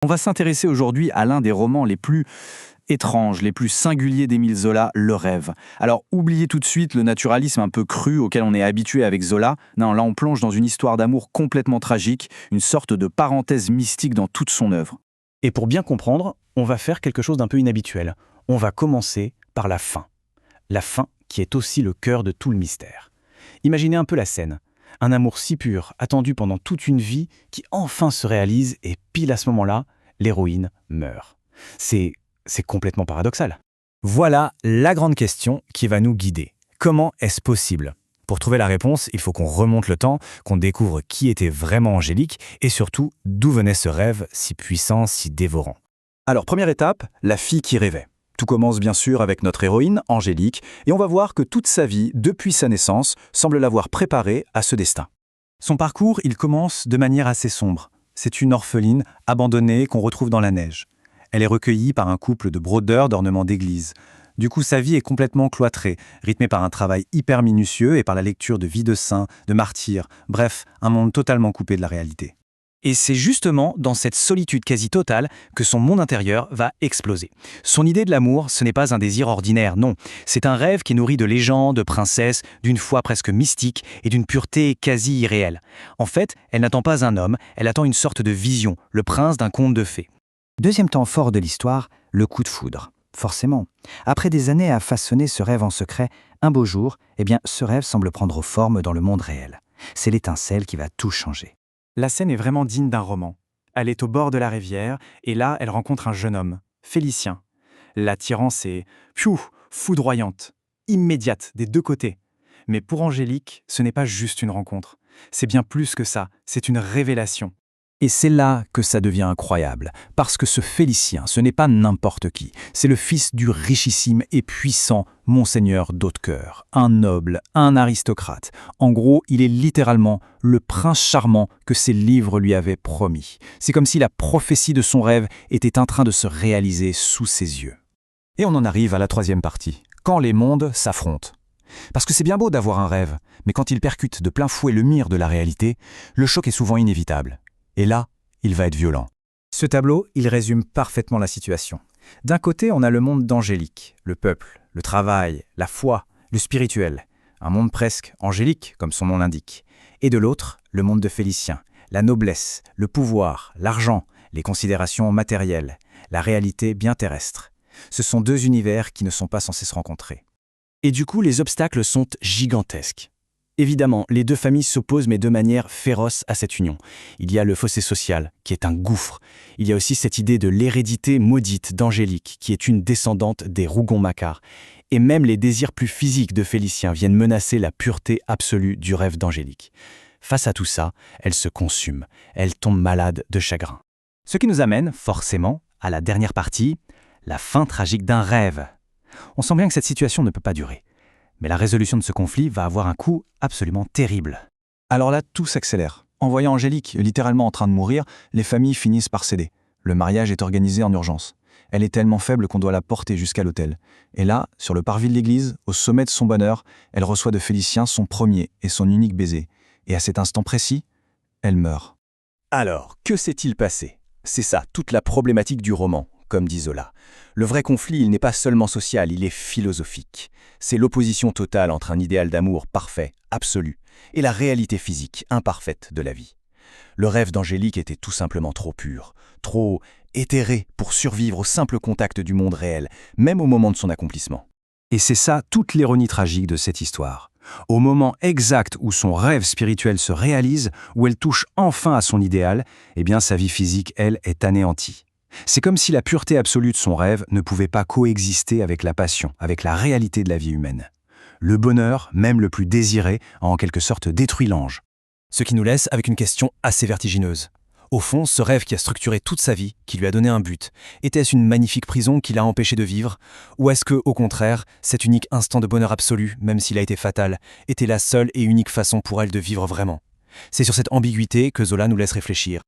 On va s'intéresser aujourd'hui à l'un des romans les plus étranges, les plus singuliers d'Émile Zola, Le Rêve. Alors, oubliez tout de suite le naturalisme un peu cru auquel on est habitué avec Zola. Non, là on plonge dans une histoire d'amour complètement tragique, une sorte de parenthèse mystique dans toute son œuvre. Et pour bien comprendre, on va faire quelque chose d'un peu inhabituel. On va commencer par la fin. La fin qui est aussi le cœur de tout le mystère. Imaginez un peu la scène. Un amour si pur, attendu pendant toute une vie, qui enfin se réalise et pile à ce moment-là, l'héroïne meurt. C'est complètement paradoxal. Voilà la grande question qui va nous guider. Comment est-ce possible ? Pour trouver la réponse, il faut qu'on remonte le temps, qu'on découvre qui était vraiment Angélique et surtout d'où venait ce rêve si puissant, si dévorant. Alors, première étape, la fille qui rêvait. Tout commence bien sûr avec notre héroïne, Angélique, et on va voir que toute sa vie, depuis sa naissance, semble l'avoir préparée à ce destin. Son parcours, il commence de manière assez sombre. C'est une orpheline, abandonnée, qu'on retrouve dans la neige. Elle est recueillie par un couple de brodeurs d'ornements d'église. Du coup, sa vie est complètement cloîtrée, rythmée par un travail hyper minutieux et par la lecture de vies de saints, de martyrs, bref, un monde totalement coupé de la réalité. Et c'est justement dans cette solitude quasi totale que son monde intérieur va exploser. Son idée de l'amour, ce n'est pas un désir ordinaire, non. C'est un rêve qui est nourri de légendes, de princesses, d'une foi presque mystique et d'une pureté quasi irréelle. En fait, elle n'attend pas un homme, elle attend une sorte de vision, le prince d'un conte de fées. Deuxième temps fort de l'histoire, le coup de foudre. Forcément. Après des années à façonner ce rêve en secret, un beau jour, ce rêve semble prendre forme dans le monde réel. C'est l'étincelle qui va tout changer. La scène est vraiment digne d'un roman. Elle est au bord de la rivière, et là, elle rencontre un jeune homme, Félicien. L'attirance est, foudroyante, immédiate, des deux côtés. Mais pour Angélique, ce n'est pas juste une rencontre. C'est bien plus que ça, c'est une révélation. Et c'est là que ça devient incroyable, parce que ce Félicien, ce n'est pas n'importe qui, c'est le fils du richissime et puissant Monseigneur d'Hautecoeur, un noble, un aristocrate. En gros, il est littéralement le prince charmant que ses livres lui avaient promis. C'est comme si la prophétie de son rêve était en train de se réaliser sous ses yeux. Et on en arrive à la troisième partie, quand les mondes s'affrontent. Parce que c'est bien beau d'avoir un rêve, mais quand il percute de plein fouet le mire de la réalité, le choc est souvent inévitable. Et là, il va être violent. Ce tableau, il résume parfaitement la situation. D'un côté, on a le monde d'Angélique, le peuple, le travail, la foi, le spirituel. Un monde presque angélique, comme son nom l'indique. Et de l'autre, le monde de Félicien, la noblesse, le pouvoir, l'argent, les considérations matérielles, la réalité bien terrestre. Ce sont deux univers qui ne sont pas censés se rencontrer. Et du coup, les obstacles sont gigantesques. Évidemment, les deux familles s'opposent mais de manière féroce à cette union. Il y a le fossé social, qui est un gouffre. Il y a aussi cette idée de l'hérédité maudite d'Angélique, qui est une descendante des Rougon-Macquart. Et même les désirs plus physiques de Félicien viennent menacer la pureté absolue du rêve d'Angélique. Face à tout ça, elle se consume. Elle tombe malade de chagrin. Ce qui nous amène, forcément, à la dernière partie, la fin tragique d'un rêve. On sent bien que cette situation ne peut pas durer. Mais la résolution de ce conflit va avoir un coût absolument terrible. Alors là, tout s'accélère. En voyant Angélique littéralement en train de mourir, les familles finissent par céder. Le mariage est organisé en urgence. Elle est tellement faible qu'on doit la porter jusqu'à l'autel. Et là, sur le parvis de l'église, au sommet de son bonheur, elle reçoit de Félicien son premier et son unique baiser. Et à cet instant précis, elle meurt. Alors, que s'est-il passé ? C'est ça, toute la problématique du roman, comme dit Zola. Le vrai conflit, il n'est pas seulement social, il est philosophique. C'est l'opposition totale entre un idéal d'amour parfait, absolu, et la réalité physique, imparfaite de la vie. Le rêve d'Angélique était tout simplement trop pur, trop éthéré pour survivre au simple contact du monde réel, même au moment de son accomplissement. Et c'est ça toute l'ironie tragique de cette histoire. Au moment exact où son rêve spirituel se réalise, où elle touche enfin à son idéal, sa vie physique, elle, est anéantie. C'est comme si la pureté absolue de son rêve ne pouvait pas coexister avec la passion, avec la réalité de la vie humaine. Le bonheur, même le plus désiré, a en quelque sorte détruit l'ange. Ce qui nous laisse avec une question assez vertigineuse. Au fond, ce rêve qui a structuré toute sa vie, qui lui a donné un but, était-ce une magnifique prison qui l'a empêché de vivre ? Ou est-ce que, au contraire, cet unique instant de bonheur absolu, même s'il a été fatal, était la seule et unique façon pour elle de vivre vraiment ? C'est sur cette ambiguïté que Zola nous laisse réfléchir.